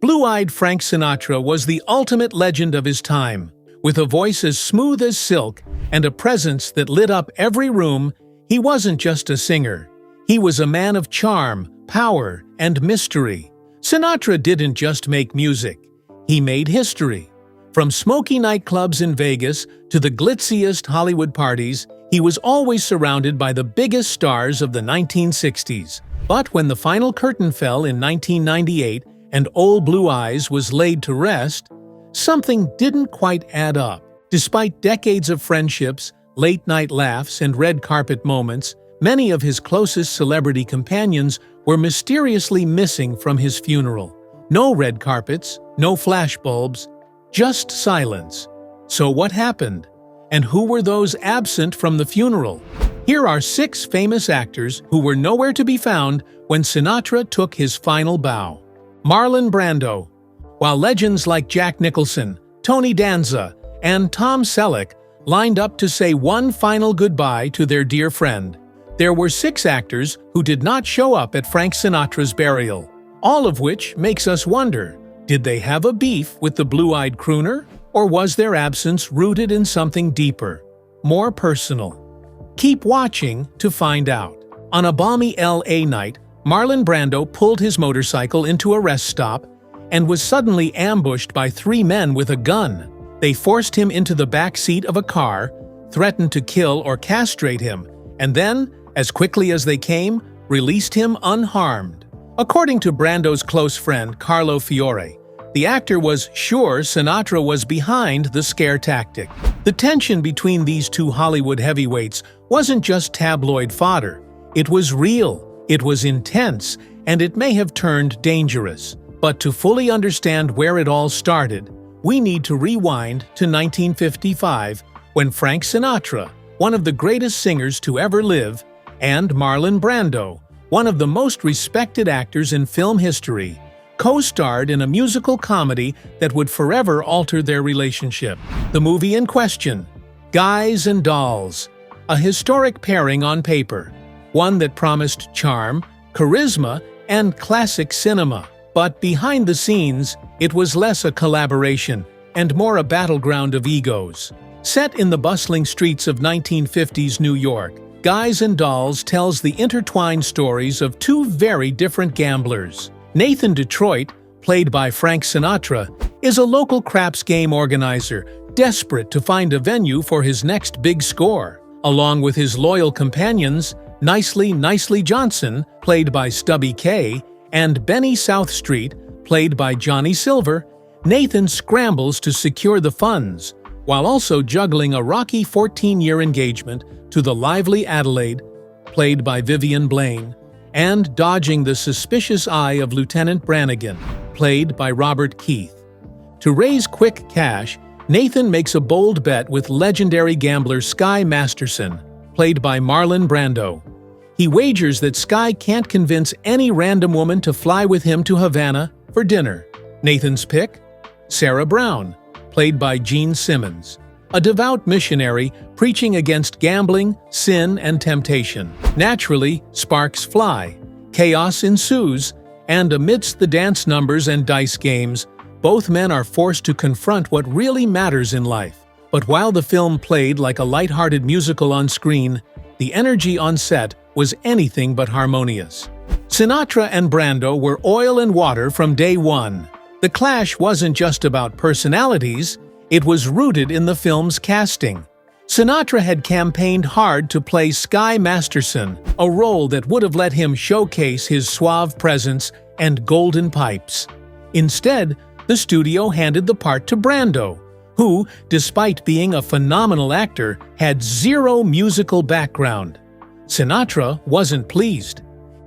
Blue-eyed Frank Sinatra was the ultimate legend of his time. With a voice as smooth as silk and a presence that lit up every room, he wasn't just a singer. He was a man of charm, power, and mystery. Sinatra didn't just make music. He made history. From smoky nightclubs in Vegas to the glitziest Hollywood parties, he was always surrounded by the biggest stars of the 1960s. But when the final curtain fell in 1998 and Old Blue Eyes was laid to rest, something didn't quite add up. Despite decades of friendships, late-night laughs, and red carpet moments, many of his closest celebrity companions were mysteriously missing from his funeral. No red carpets, no flashbulbs, just silence. So what happened? And who were those absent from the funeral? Here are 6 famous actors who were nowhere to be found when Sinatra took his final bow. Marlon Brando. While legends like Jack Nicholson, Tony Danza, and Tom Selleck lined up to say one final goodbye to their dear friend, there were 6 actors who did not show up at Frank Sinatra's burial, all of which makes us wonder, did they have a beef with the blue-eyed crooner, or was their absence rooted in something deeper, more personal? Keep watching to find out. On a balmy LA night, Marlon Brando pulled his motorcycle into a rest stop and was suddenly ambushed by 3 men with a gun. They forced him into the back seat of a car, threatened to kill or castrate him, and then, as quickly as they came, released him unharmed. According to Brando's close friend Carlo Fiore, the actor was sure Sinatra was behind the scare tactic. The tension between these 2 Hollywood heavyweights wasn't just tabloid fodder. It was real, it was intense, and it may have turned dangerous. But to fully understand where it all started, we need to rewind to 1955, when Frank Sinatra, one of the greatest singers to ever live, and Marlon Brando, one of the most respected actors in film history, co-starred in a musical comedy that would forever alter their relationship. The movie in question, Guys and Dolls, a historic pairing on paper, one that promised charm, charisma, and classic cinema. But behind the scenes, it was less a collaboration and more a battleground of egos. Set in the bustling streets of 1950s New York, Guys and Dolls tells the intertwined stories of 2 very different gamblers. Nathan Detroit, played by Frank Sinatra, is a local craps game organizer, desperate to find a venue for his next big score. Along with his loyal companions, Nicely Johnson, played by Stubby Kaye, and Benny Southstreet, played by Johnny Silver, Nathan scrambles to secure the funds, while also juggling a rocky 14-year engagement to the lively Adelaide, played by Vivian Blaine, and dodging the suspicious eye of Lieutenant Brannigan, played by Robert Keith. To raise quick cash, Nathan makes a bold bet with legendary gambler Sky Masterson, played by Marlon Brando. He wagers that Sky can't convince any random woman to fly with him to Havana for dinner. Nathan's pick? Sarah Brown, played by Gene Simmons, a devout missionary preaching against gambling, sin, and temptation. Naturally, sparks fly, chaos ensues, and amidst the dance numbers and dice games, both men are forced to confront what really matters in life. But while the film played like a light-hearted musical on screen, the energy on set was anything but harmonious. Sinatra and Brando were oil and water from day one. The clash wasn't just about personalities, it was rooted in the film's casting. Sinatra had campaigned hard to play Sky Masterson, a role that would have let him showcase his suave presence and golden pipes. Instead, the studio handed the part to Brando, who, despite being a phenomenal actor, had 0 musical background. Sinatra wasn't pleased.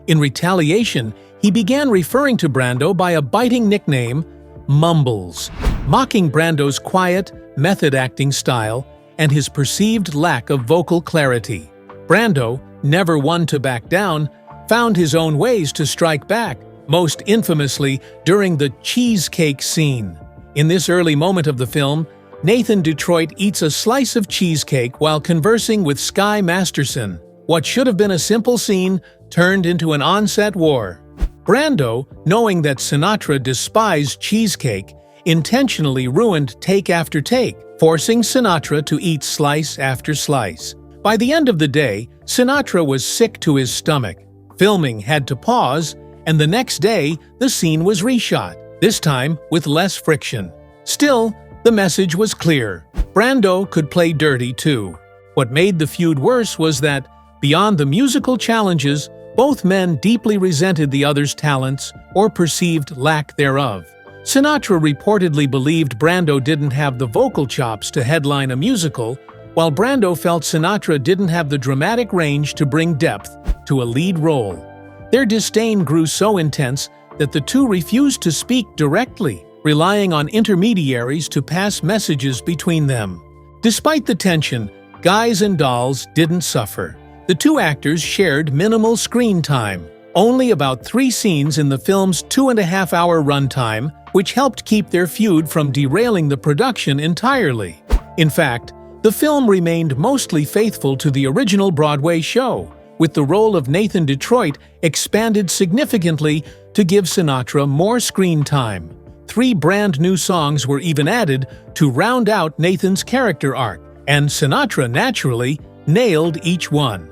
In retaliation, he began referring to Brando by a biting nickname, Mumbles, mocking Brando's quiet, method-acting style and his perceived lack of vocal clarity. Brando, never one to back down, found his own ways to strike back, most infamously during the cheesecake scene. In this early moment of the film, Nathan Detroit eats a slice of cheesecake while conversing with Sky Masterson. What should have been a simple scene turned into an on-set war. Brando, knowing that Sinatra despised cheesecake, intentionally ruined take after take, forcing Sinatra to eat slice after slice. By the end of the day, Sinatra was sick to his stomach. Filming had to pause, and the next day, the scene was reshot, this time with less friction. Still, the message was clear. Brando could play dirty too. What made the feud worse was that, beyond the musical challenges, both men deeply resented the other's talents or perceived lack thereof. Sinatra reportedly believed Brando didn't have the vocal chops to headline a musical, while Brando felt Sinatra didn't have the dramatic range to bring depth to a lead role. Their disdain grew so intense that the two refused to speak directly, relying on intermediaries to pass messages between them. Despite the tension, Guys and Dolls didn't suffer. The two actors shared minimal screen time, only about 3 scenes in the film's 2.5-hour runtime, which helped keep their feud from derailing the production entirely. In fact, the film remained mostly faithful to the original Broadway show, with the role of Nathan Detroit expanded significantly to give Sinatra more screen time. 3 brand new songs were even added to round out Nathan's character arc, and Sinatra naturally nailed each one.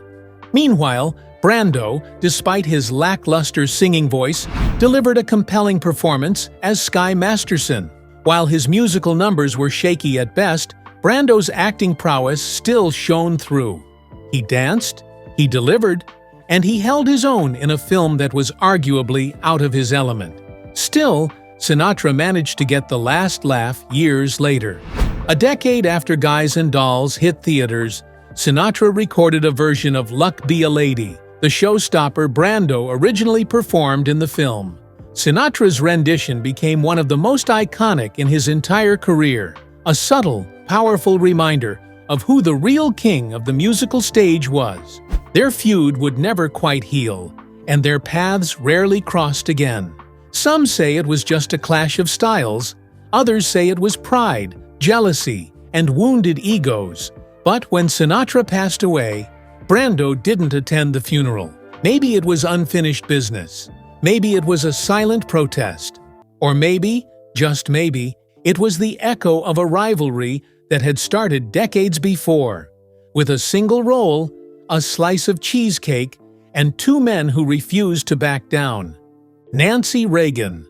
Meanwhile, Brando, despite his lackluster singing voice, delivered a compelling performance as Sky Masterson. While his musical numbers were shaky at best, Brando's acting prowess still shone through. He danced, he delivered, and he held his own in a film that was arguably out of his element. Still, Sinatra managed to get the last laugh years later. A decade after Guys and Dolls hit theaters, Sinatra recorded a version of Luck Be a Lady, the showstopper Brando originally performed in the film. Sinatra's rendition became one of the most iconic in his entire career, a subtle, powerful reminder of who the real king of the musical stage was. Their feud would never quite heal, and their paths rarely crossed again. Some say it was just a clash of styles, others say it was pride, jealousy, and wounded egos. But when Sinatra passed away, Brando didn't attend the funeral. Maybe it was unfinished business. Maybe it was a silent protest. Or maybe, just maybe, it was the echo of a rivalry that had started decades before. With a single role, a slice of cheesecake, and 2 men who refused to back down. Nancy Reagan.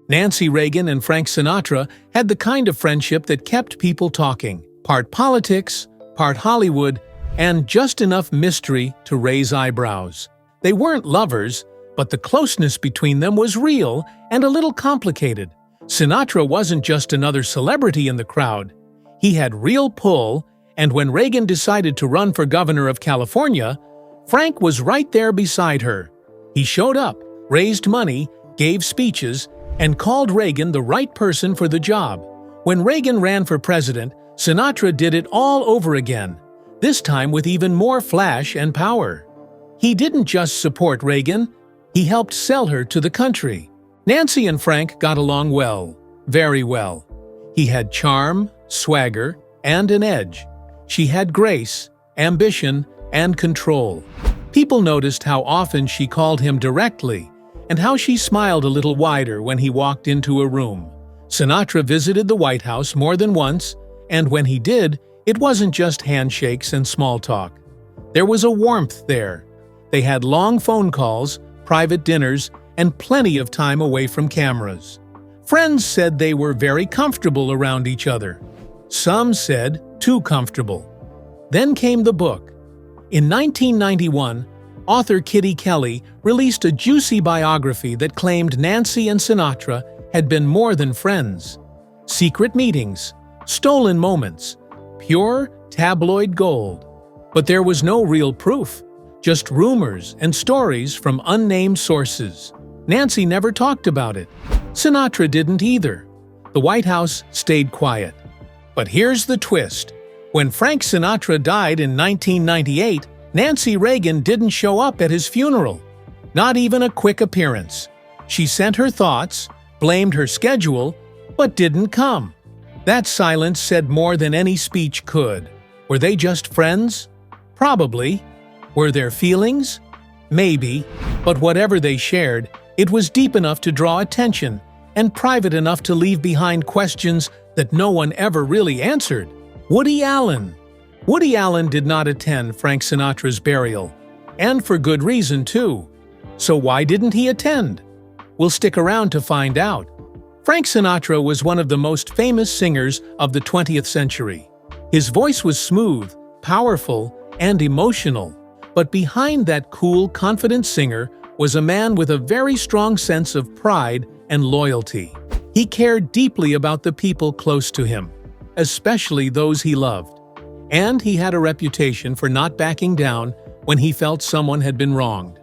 Nancy Reagan and Frank Sinatra had the kind of friendship that kept people talking. Part politics, part Hollywood, and just enough mystery to raise eyebrows. They weren't lovers, but the closeness between them was real and a little complicated. Sinatra wasn't just another celebrity in the crowd. He had real pull, and when Reagan decided to run for governor of California, Frank was right there beside her. He showed up, raised money, gave speeches, and called Reagan the right person for the job. When Reagan ran for president, Sinatra did it all over again, this time with even more flash and power. He didn't just support Reagan, he helped sell her to the country. Nancy and Frank got along well, very well. He had charm, swagger, and an edge. She had grace, ambition, and control. People noticed how often she called him directly, and how she smiled a little wider when he walked into a room. Sinatra visited the White House more than once, and when he did, it wasn't just handshakes and small talk. There was a warmth there. They had long phone calls, private dinners, and plenty of time away from cameras. Friends said they were very comfortable around each other. Some said too comfortable. Then came the book. In 1991, author Kitty Kelly released a juicy biography that claimed Nancy and Sinatra had been more than friends. Secret meetings, stolen moments, pure tabloid gold. But there was no real proof, just rumors and stories from unnamed sources. Nancy never talked about it. Sinatra didn't either. The White House stayed quiet. But here's the twist. When Frank Sinatra died in 1998, Nancy Reagan didn't show up at his funeral. Not even a quick appearance. She sent her thoughts, blamed her schedule, but didn't come. That silence said more than any speech could. Were they just friends? Probably. Were there feelings? Maybe. But whatever they shared, It was deep enough to draw attention and private enough to leave behind questions that no one ever really answered. Woody Allen. Woody Allen did not attend Frank Sinatra's burial, and for good reason too. So why didn't he attend? We'll stick around to find out. Frank Sinatra was one of the most famous singers of the 20th century. His voice was smooth, powerful, and emotional. But behind that cool, confident singer was a man with a very strong sense of pride and loyalty. He cared deeply about the people close to him, especially those he loved. And he had a reputation for not backing down when he felt someone had been wronged.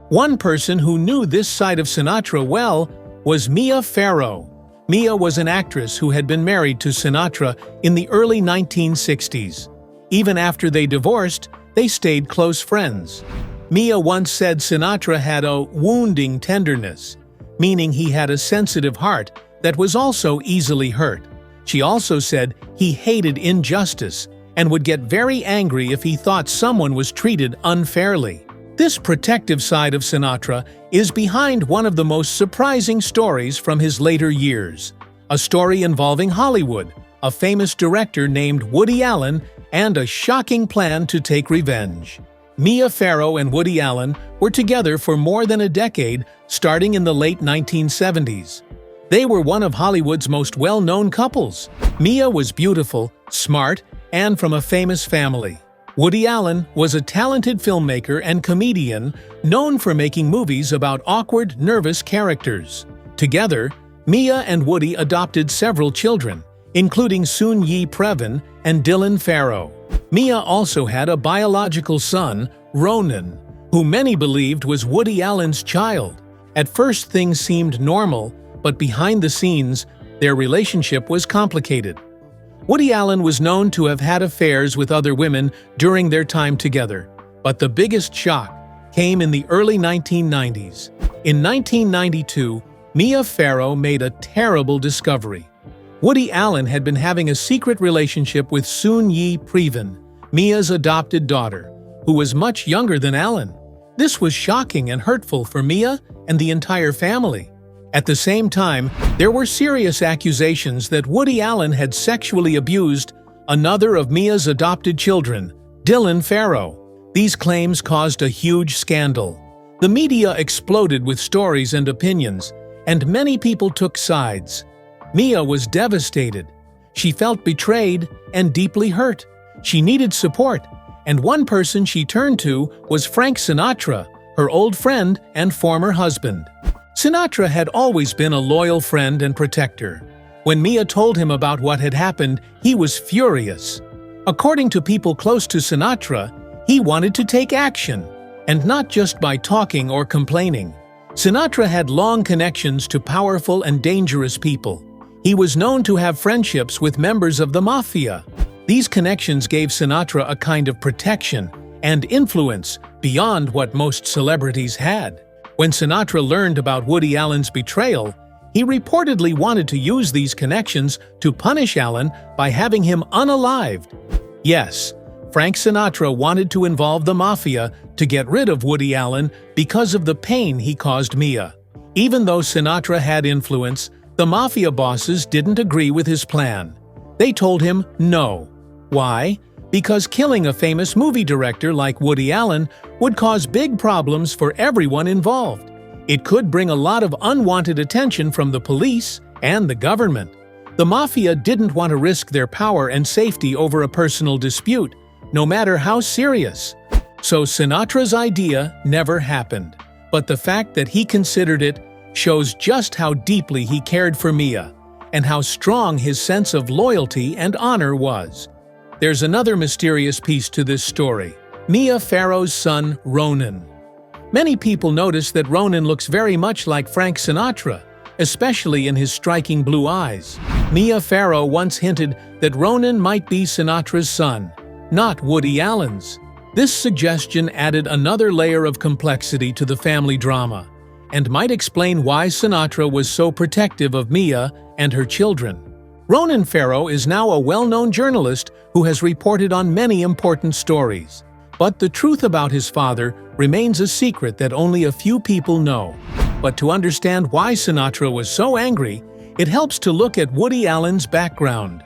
One person who knew this side of Sinatra well was Mia Farrow. Mia was an actress who had been married to Sinatra in the early 1960s. Even after they divorced, they stayed close friends. Mia once said Sinatra had a wounding tenderness, meaning he had a sensitive heart that was also easily hurt. She also said he hated injustice and would get very angry if he thought someone was treated unfairly. This protective side of Sinatra is behind one of the most surprising stories from his later years. A story involving Hollywood, a famous director named Woody Allen, and a shocking plan to take revenge. Mia Farrow and Woody Allen were together for more than a decade, starting in the late 1970s. They were one of Hollywood's most well-known couples. Mia was beautiful, smart, and from a famous family. Woody Allen was a talented filmmaker and comedian known for making movies about awkward, nervous characters. Together, Mia and Woody adopted several children, including Soon Yi Previn and Dylan Farrow. Mia also had a biological son, Ronan, who many believed was Woody Allen's child. At first, things seemed normal, but behind the scenes, their relationship was complicated. Woody Allen was known to have had affairs with other women during their time together, but the biggest shock came in the early 1990s. In 1992, Mia Farrow made a terrible discovery. Woody Allen had been having a secret relationship with Soon Yi Previn, Mia's adopted daughter, who was much younger than Allen. This was shocking and hurtful for Mia and the entire family. At the same time, there were serious accusations that Woody Allen had sexually abused another of Mia's adopted children, Dylan Farrow. These claims caused a huge scandal. The media exploded with stories and opinions, and many people took sides. Mia was devastated. She felt betrayed and deeply hurt. She needed support, and one person she turned to was Frank Sinatra, her old friend and former husband. Sinatra had always been a loyal friend and protector. When Mia told him about what had happened, he was furious. According to people close to Sinatra, he wanted to take action, and not just by talking or complaining. Sinatra had long connections to powerful and dangerous people. He was known to have friendships with members of the mafia. These connections gave Sinatra a kind of protection and influence beyond what most celebrities had. When Sinatra learned about Woody Allen's betrayal, he reportedly wanted to use these connections to punish Allen by having him unalived. Yes, Frank Sinatra wanted to involve the mafia to get rid of Woody Allen because of the pain he caused Mia. Even though Sinatra had influence, the mafia bosses didn't agree with his plan. They told him no. Why? Because killing a famous movie director like Woody Allen would cause big problems for everyone involved. It could bring a lot of unwanted attention from the police and the government. The mafia didn't want to risk their power and safety over a personal dispute, no matter how serious. So Sinatra's idea never happened. But the fact that he considered it shows just how deeply he cared for Mia and how strong his sense of loyalty and honor was. There's another mysterious piece to this story. Mia Farrow's son, Ronan. Many people notice that Ronan looks very much like Frank Sinatra, especially in his striking blue eyes. Mia Farrow once hinted that Ronan might be Sinatra's son, not Woody Allen's. This suggestion added another layer of complexity to the family drama, and might explain why Sinatra was so protective of Mia and her children. Ronan Farrow is now a well-known journalist who has reported on many important stories. But the truth about his father remains a secret that only a few people know. But to understand why Sinatra was so angry, it helps to look at Woody Allen's background.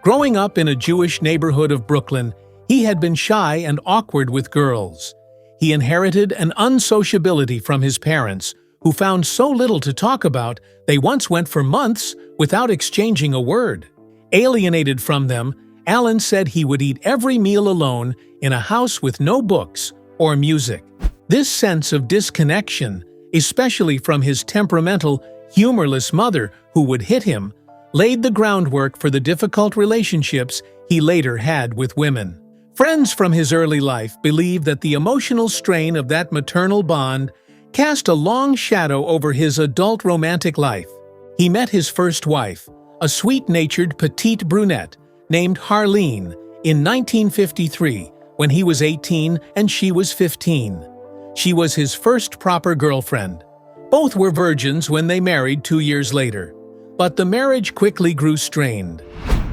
Growing up in a Jewish neighborhood of Brooklyn, he had been shy and awkward with girls. He inherited an unsociability from his parents, who found so little to talk about they once went for months without exchanging a word. Alienated from them, Allen said he would eat every meal alone in a house with no books or music. This sense of disconnection, especially from his temperamental, humorless mother who would hit him, laid the groundwork for the difficult relationships he later had with women. Friends from his early life believe that the emotional strain of that maternal bond cast a long shadow over his adult romantic life. He met his first wife, a sweet-natured petite brunette named Harleen, in 1953 when he was 18 and she was 15. She was his first proper girlfriend. Both were virgins when they married 2 years later, but the marriage quickly grew strained.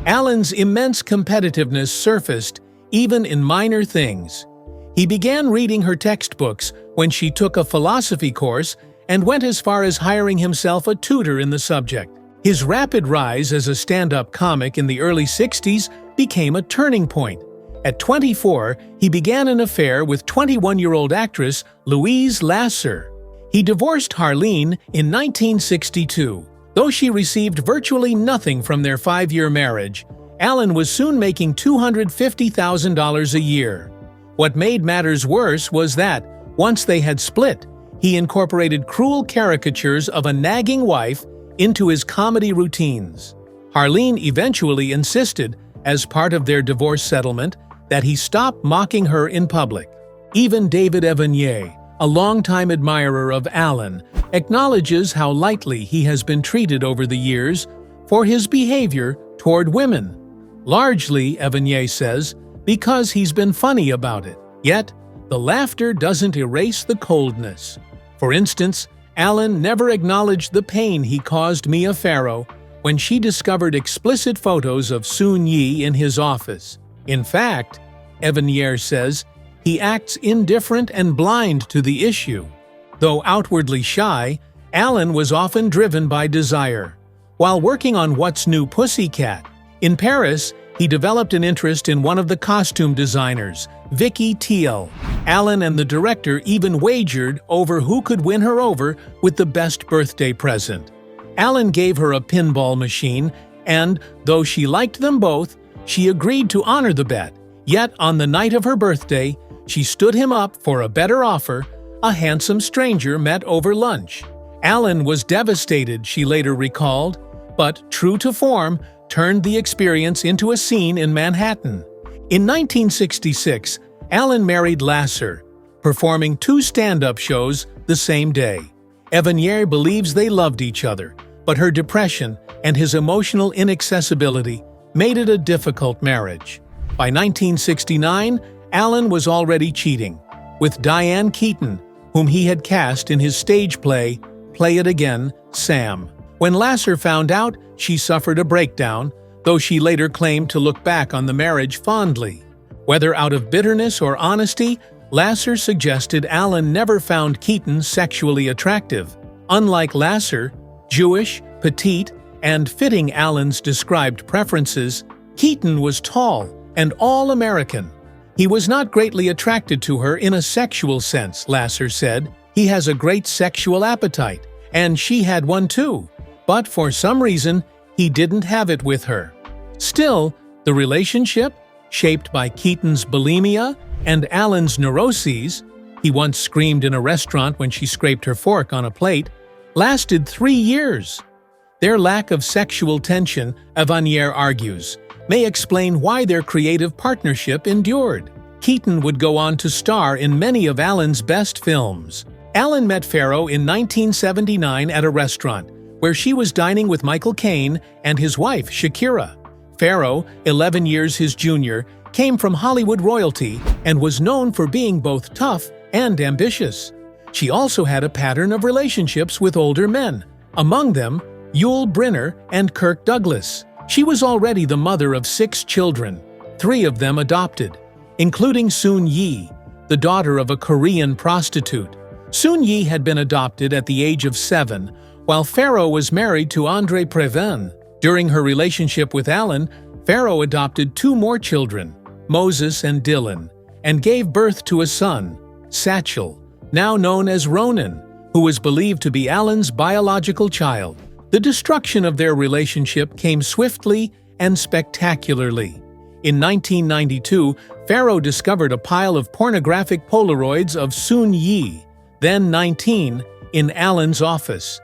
Allen's immense competitiveness surfaced even in minor things. He began reading her textbooks when she took a philosophy course and went as far as hiring himself a tutor in the subject. His rapid rise as a stand-up comic in the early 60s became a turning point. At 24, he began an affair with 21-year-old actress Louise Lasser. He divorced Harleen in 1962. Though she received virtually nothing from their 5-year marriage, Allen was soon making $250,000 a year. What made matters worse was that, once they had split, he incorporated cruel caricatures of a nagging wife into his comedy routines. Harleen eventually insisted, as part of their divorce settlement, that he stop mocking her in public. Even David Evanier, a longtime admirer of Allen, acknowledges how lightly he has been treated over the years for his behavior toward women. Largely, Evanier says, because he's been funny about it. Yet, the laughter doesn't erase the coldness. For instance, Allen never acknowledged the pain he caused Mia Farrow when she discovered explicit photos of Soon-Yi in his office. In fact, Evanier says, he acts indifferent and blind to the issue. Though outwardly shy, Allen was often driven by desire. While working on What's New Pussycat, in Paris, he developed an interest in one of the costume designers, Vicky Teal. Allen and the director even wagered over who could win her over with the best birthday present. Allen gave her a pinball machine, and, though she liked them both, she agreed to honor the bet. Yet, on the night of her birthday, she stood him up for a better offer, a handsome stranger met over lunch. Allen was devastated, she later recalled, but, true to form, turned the experience into a scene in Manhattan. In 1966, Allen married Lasser, performing 2 stand-up shows the same day. Evanier believes they loved each other, but her depression and his emotional inaccessibility made it a difficult marriage. By 1969, Allen was already cheating, with Diane Keaton, whom he had cast in his stage play, Play It Again, Sam. When Lasser found out, she suffered a breakdown, though she later claimed to look back on the marriage fondly. Whether out of bitterness or honesty, Lasser suggested Allen never found Keaton sexually attractive. Unlike Lasser, Jewish, petite, and fitting Allen's described preferences, Keaton was tall and all-American. He was not greatly attracted to her in a sexual sense, Lasser said. He has a great sexual appetite, and she had one too. But for some reason, he didn't have it with her. Still, the relationship, shaped by Keaton's bulimia and Allen's neuroses — he once screamed in a restaurant when she scraped her fork on a plate — lasted 3 years. Their lack of sexual tension, Evanier argues, may explain why their creative partnership endured. Keaton would go on to star in many of Allen's best films. Allen met Farrow in 1979 at a restaurant, where she was dining with Michael Caine and his wife, Shakira. Farrow, 11 years his junior, came from Hollywood royalty and was known for being both tough and ambitious. She also had a pattern of relationships with older men, among them Yul Brynner and Kirk Douglas. She was already the mother of 6 children, 3 of them adopted, including Soon-Yi, the daughter of a Korean prostitute. Soon-Yi had been adopted at the age of 7, while Farrow was married to Andre Previn. During her relationship with Alan, Farrow adopted 2 more children, Moses and Dylan, and gave birth to a son, Satchel, now known as Ronan, who was believed to be Alan's biological child. The destruction of their relationship came swiftly and spectacularly. In 1992, Farrow discovered a pile of pornographic Polaroids of Soon-Yi, then 19, in Alan's office.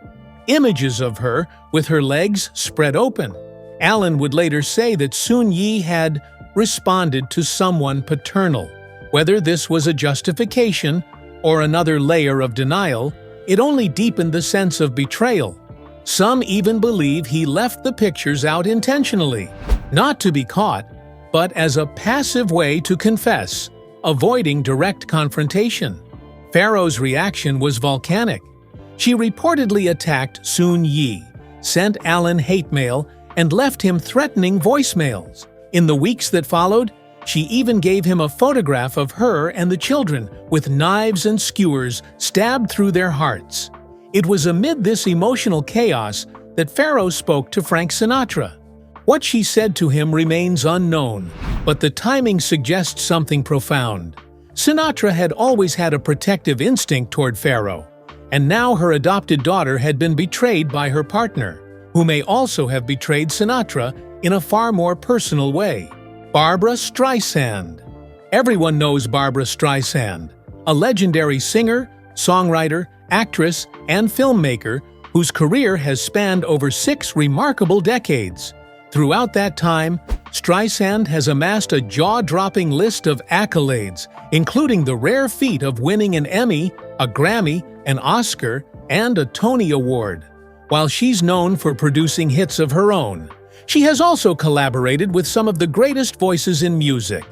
Images of her with her legs spread open. Alan would later say that Soon-Yi had responded to someone paternal. Whether this was a justification or another layer of denial, it only deepened the sense of betrayal. Some even believe he left the pictures out intentionally, not to be caught, but as a passive way to confess, avoiding direct confrontation. Farrow's reaction was volcanic. She reportedly attacked Soon-Yi, sent Alan hate mail, and left him threatening voicemails. In the weeks that followed, she even gave him a photograph of her and the children with knives and skewers stabbed through their hearts. It was amid this emotional chaos that Farrow spoke to Frank Sinatra. What she said to him remains unknown, but the timing suggests something profound. Sinatra had always had a protective instinct toward Farrow, and now her adopted daughter had been betrayed by her partner, who may also have betrayed Sinatra in a far more personal way. Barbra Streisand. Everyone knows Barbra Streisand, a legendary singer, songwriter, actress, and filmmaker whose career has spanned over 6 remarkable decades. Throughout that time, Streisand has amassed a jaw-dropping list of accolades, including the rare feat of winning an Emmy, a Grammy, an Oscar, and a Tony Award. While she's known for producing hits of her own, she has also collaborated with some of the greatest voices in music,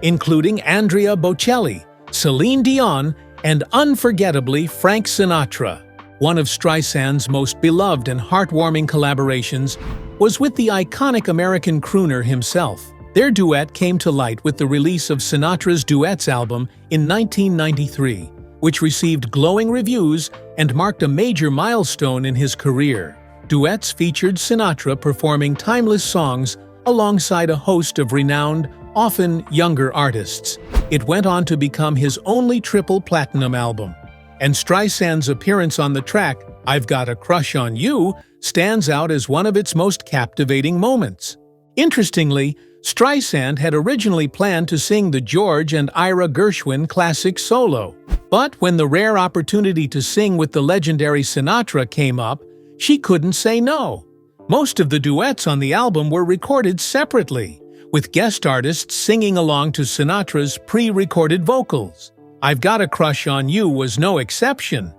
including Andrea Bocelli, Celine Dion, and unforgettably Frank Sinatra. One of Streisand's most beloved and heartwarming collaborations was with the iconic American crooner himself. Their duet came to light with the release of Sinatra's Duets album in 1993, which received glowing reviews and marked a major milestone in his career. Duets featured Sinatra performing timeless songs alongside a host of renowned, often younger artists. It went on to become his only triple platinum album, and Streisand's appearance on the track "I've Got a Crush on You" stands out as one of its most captivating moments. Interestingly, Streisand had originally planned to sing the George and Ira Gershwin classic solo, but when the rare opportunity to sing with the legendary Sinatra came up, she couldn't say no. Most of the duets on the album were recorded separately, with guest artists singing along to Sinatra's pre-recorded vocals. "I've Got a Crush on You" was no exception.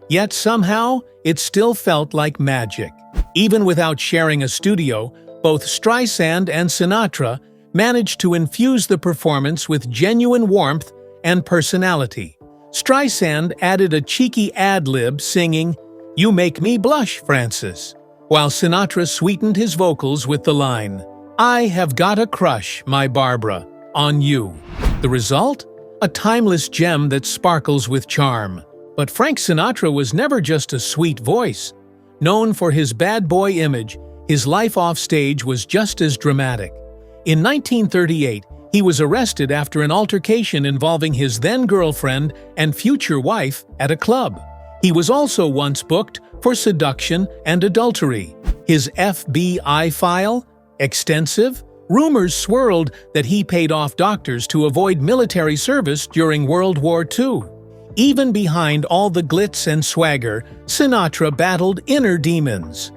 Yet somehow, it still felt like magic. Even without sharing a studio, both Streisand and Sinatra managed to infuse the performance with genuine warmth and personality. Streisand added a cheeky ad-lib singing, "You make me blush, Francis," while Sinatra sweetened his vocals with the line, "I have got a crush, my Barbara, on you." The result? A timeless gem that sparkles with charm. But Frank Sinatra was never just a sweet voice. Known for his bad boy image, his life off stage was just as dramatic. In 1938, he was arrested after an altercation involving his then-girlfriend and future wife at a club. He was also once booked for seduction and adultery. His FBI file? Extensive? Rumors swirled that he paid off doctors to avoid military service during World War II. Even behind all the glitz and swagger, Sinatra battled inner demons.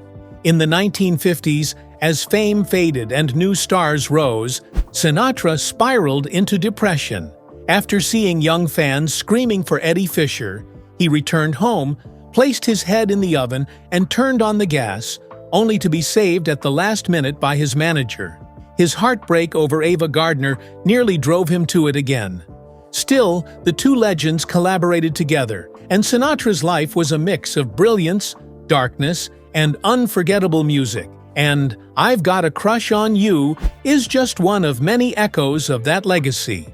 In the 1950s, as fame faded and new stars rose, Sinatra spiraled into depression. After seeing young fans screaming for Eddie Fisher, he returned home, placed his head in the oven, and turned on the gas, only to be saved at the last minute by his manager. His heartbreak over Ava Gardner nearly drove him to it again. Still, the two legends collaborated together, and Sinatra's life was a mix of brilliance, darkness, and unforgettable music. And "I've Got a Crush on You" is just one of many echoes of that legacy.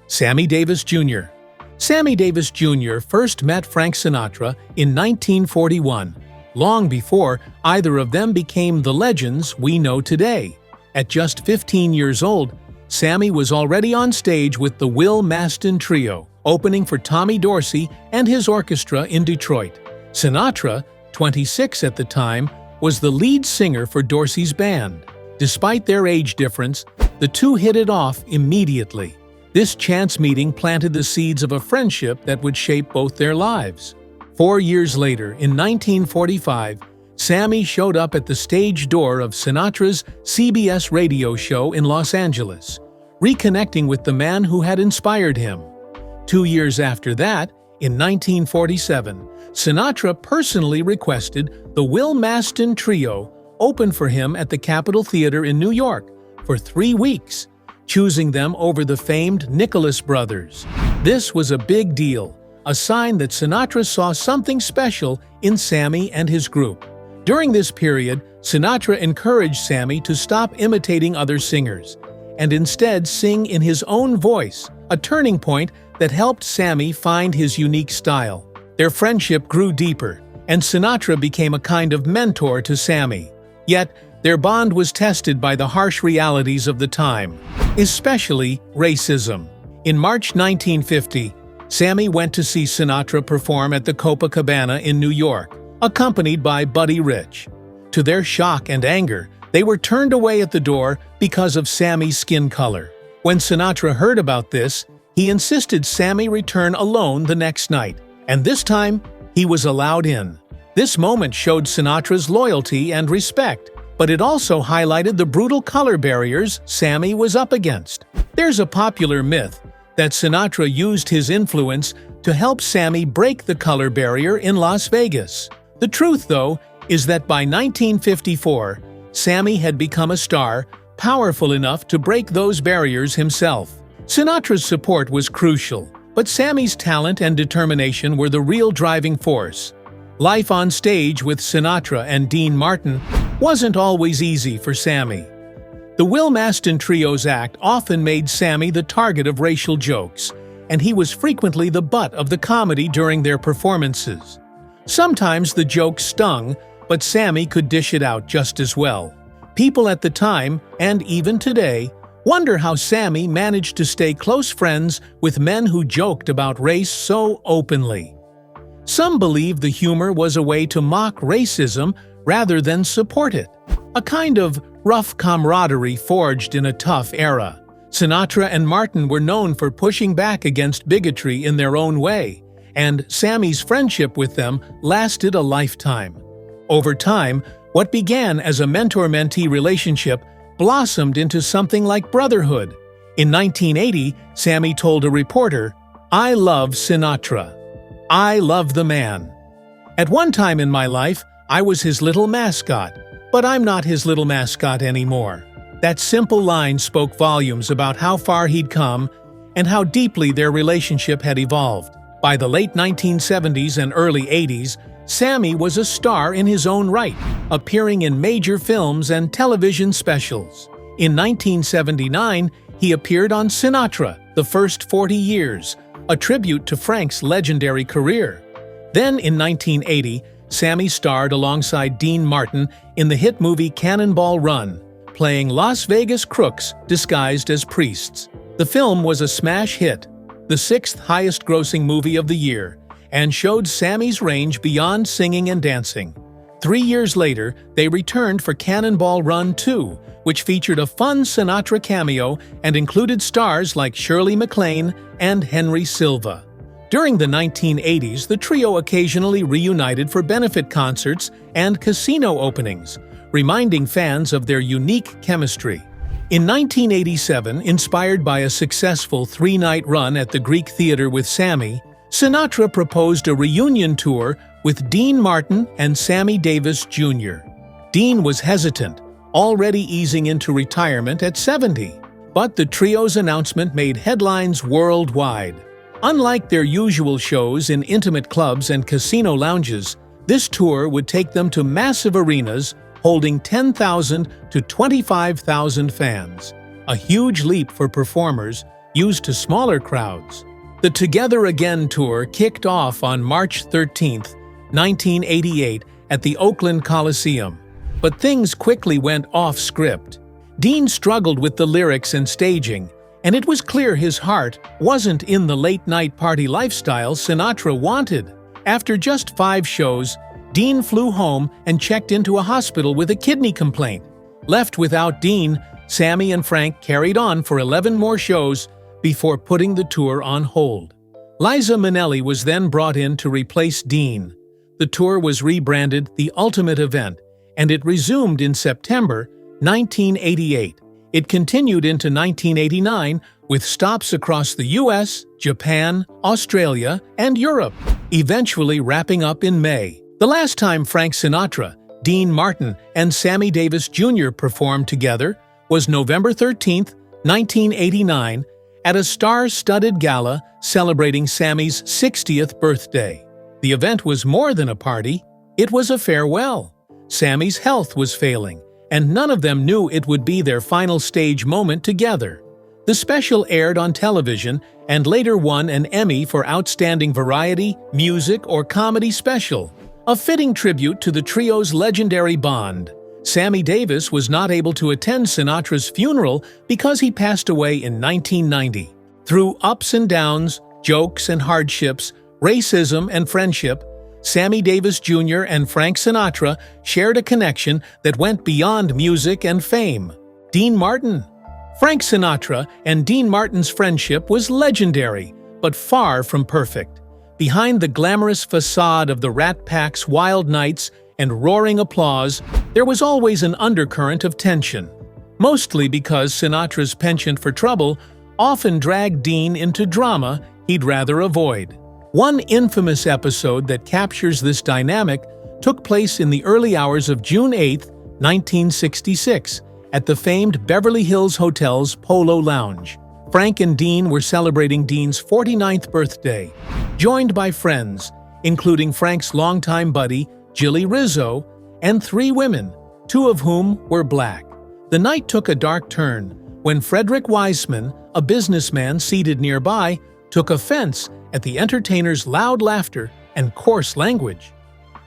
Sammy Davis Jr. Sammy Davis Jr. first met Frank Sinatra in 1941, long before either of them became the legends we know today. At just 15 years old, Sammy was already on stage with the Will Maston Trio, opening for Tommy Dorsey and his orchestra in Detroit. Sinatra, 26 at the time, was the lead singer for Dorsey's band. Despite their age difference, the two hit it off immediately. This chance meeting planted the seeds of a friendship that would shape both their lives. 4 years later, in 1945, Sammy showed up at the stage door of Sinatra's CBS radio show in Los Angeles, reconnecting with the man who had inspired him. 2 years after that, in 1947, Sinatra personally requested the Will Maston Trio open for him at the Capitol Theater in New York for 3 weeks, choosing them over the famed Nicholas Brothers. This was a big deal, a sign that Sinatra saw something special in Sammy and his group. During this period, Sinatra encouraged Sammy to stop imitating other singers and instead sing in his own voice, a turning point that helped Sammy find his unique style. Their friendship grew deeper, and Sinatra became a kind of mentor to Sammy. Yet, their bond was tested by the harsh realities of the time, especially racism. In March 1950, Sammy went to see Sinatra perform at the Copacabana in New York, accompanied by Buddy Rich. To their shock and anger, they were turned away at the door because of Sammy's skin color. When Sinatra heard about this, he insisted Sammy return alone the next night, and this time, he was allowed in. This moment showed Sinatra's loyalty and respect, but it also highlighted the brutal color barriers Sammy was up against. There's a popular myth that Sinatra used his influence to help Sammy break the color barrier in Las Vegas. The truth, though, is that by 1954, Sammy had become a star, powerful enough to break those barriers himself. Sinatra's support was crucial, but Sammy's talent and determination were the real driving force. Life on stage with Sinatra and Dean Martin wasn't always easy for Sammy. The Will Maston Trio's act often made Sammy the target of racial jokes, and he was frequently the butt of the comedy during their performances. Sometimes the jokes stung, but Sammy could dish it out just as well. People at the time, and even today, wonder how Sammy managed to stay close friends with men who joked about race so openly. Some believe the humor was a way to mock racism rather than support it, a kind of rough camaraderie forged in a tough era. Sinatra and Martin were known for pushing back against bigotry in their own way, and Sammy's friendship with them lasted a lifetime. Over time, what began as a mentor-mentee relationship blossomed into something like Brotherhood. In 1980, Sammy told a reporter, "I love Sinatra. I love the man. At one time in my life, I was his little mascot, but I'm not his little mascot anymore." That simple line spoke volumes about how far he'd come and how deeply their relationship had evolved. By the late 1970s and early 80s, Sammy was a star in his own right, appearing in major films and television specials. In 1979, he appeared on Sinatra, The First 40 Years, a tribute to Frank's legendary career. Then in 1980, Sammy starred alongside Dean Martin in the hit movie Cannonball Run, playing Las Vegas crooks disguised as priests. The film was a smash hit, the 6th highest-grossing movie of the year, and showed Sammy's range beyond singing and dancing. 3 years later, they returned for Cannonball Run 2, which featured a fun Sinatra cameo and included stars like Shirley MacLaine and Henry Silva. During the 1980s, the trio occasionally reunited for benefit concerts and casino openings, reminding fans of their unique chemistry. In 1987, inspired by a successful 3-night run at the Greek Theater with Sammy, Sinatra proposed a reunion tour with Dean Martin and Sammy Davis Jr. Dean was hesitant, already easing into retirement at 70, but the trio's announcement made headlines worldwide. Unlike their usual shows in intimate clubs and casino lounges, this tour would take them to massive arenas holding 10,000 to 25,000 fans, a huge leap for performers used to smaller crowds. The Together Again tour kicked off on March 13, 1988 at the Oakland Coliseum. But things quickly went off script. Dean struggled with the lyrics and staging, and it was clear his heart wasn't in the late-night party lifestyle Sinatra wanted. After just 5 shows, Dean flew home and checked into a hospital with a kidney complaint. Left without Dean, Sammy and Frank carried on for 11 more shows before putting the tour on hold. Liza Minnelli was then brought in to replace Dean. The tour was rebranded The Ultimate Event, and it resumed in September 1988. It continued into 1989 with stops across the US, Japan, Australia, and Europe, eventually wrapping up in May. The last time Frank Sinatra, Dean Martin, and Sammy Davis Jr. performed together was November 13, 1989, at a star-studded gala celebrating Sammy's 60th birthday. The event was more than a party, it was a farewell. Sammy's health was failing, and none of them knew it would be their final stage moment together. The special aired on television and later won an Emmy for Outstanding Variety, Music, or Comedy Special, a fitting tribute to the trio's legendary bond. Sammy Davis was not able to attend Sinatra's funeral because he passed away in 1990. Through ups and downs, jokes and hardships, racism and friendship, Sammy Davis Jr. and Frank Sinatra shared a connection that went beyond music and fame. Dean Martin. Frank Sinatra and Dean Martin's friendship was legendary, but far from perfect. Behind the glamorous facade of the Rat Pack's wild nights and roaring applause, there was always an undercurrent of tension. Mostly because Sinatra's penchant for trouble often dragged Dean into drama he'd rather avoid. One infamous episode that captures this dynamic took place in the early hours of June 8, 1966, at the famed Beverly Hills Hotel's Polo Lounge. Frank and Dean were celebrating Dean's 49th birthday, joined by friends, including Frank's longtime buddy, Jilly Rizzo, and 3 women, 2 of whom were black. The night took a dark turn when Frederick Wiseman, a businessman seated nearby, took offense at the entertainer's loud laughter and coarse language.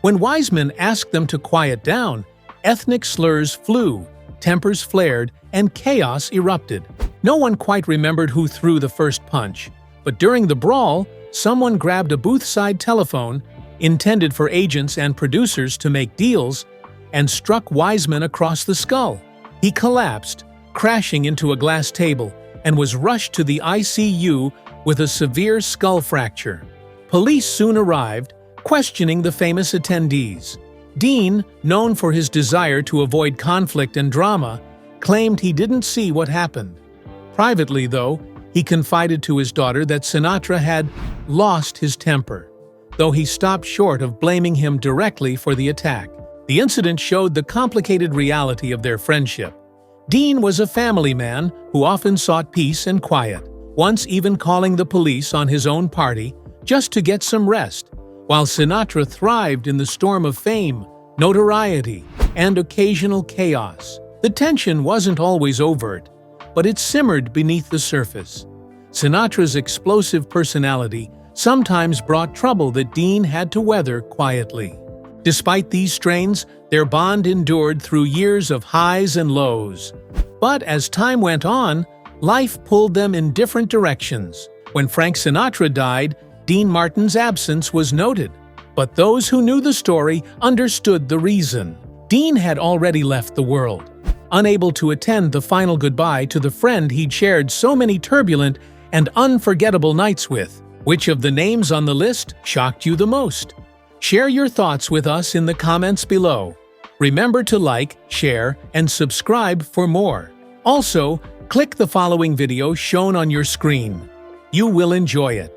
When Wiseman asked them to quiet down, ethnic slurs flew, tempers flared, and chaos erupted. No one quite remembered who threw the first punch, but during the brawl, someone grabbed a booth-side telephone, intended for agents and producers to make deals, and struck Wiseman across the skull. He collapsed, crashing into a glass table, and was rushed to the ICU with a severe skull fracture. Police soon arrived, questioning the famous attendees. Dean, known for his desire to avoid conflict and drama, claimed he didn't see what happened. Privately, though, he confided to his daughter that Sinatra had lost his temper, though he stopped short of blaming him directly for the attack. The incident showed the complicated reality of their friendship. Dean was a family man who often sought peace and quiet, once even calling the police on his own party just to get some rest, while Sinatra thrived in the storm of fame, notoriety, and occasional chaos. The tension wasn't always overt, but it simmered beneath the surface. Sinatra's explosive personality sometimes brought trouble that Dean had to weather quietly. Despite these strains, their bond endured through years of highs and lows. But as time went on, life pulled them in different directions. When Frank Sinatra died, Dean Martin's absence was noted. But those who knew the story understood the reason. Dean had already left the world, unable to attend the final goodbye to the friend he'd shared so many turbulent and unforgettable nights with. Which of the names on the list shocked you the most? Share your thoughts with us in the comments below. Remember to like, share, and subscribe for more. Also, click the following video shown on your screen. You will enjoy it.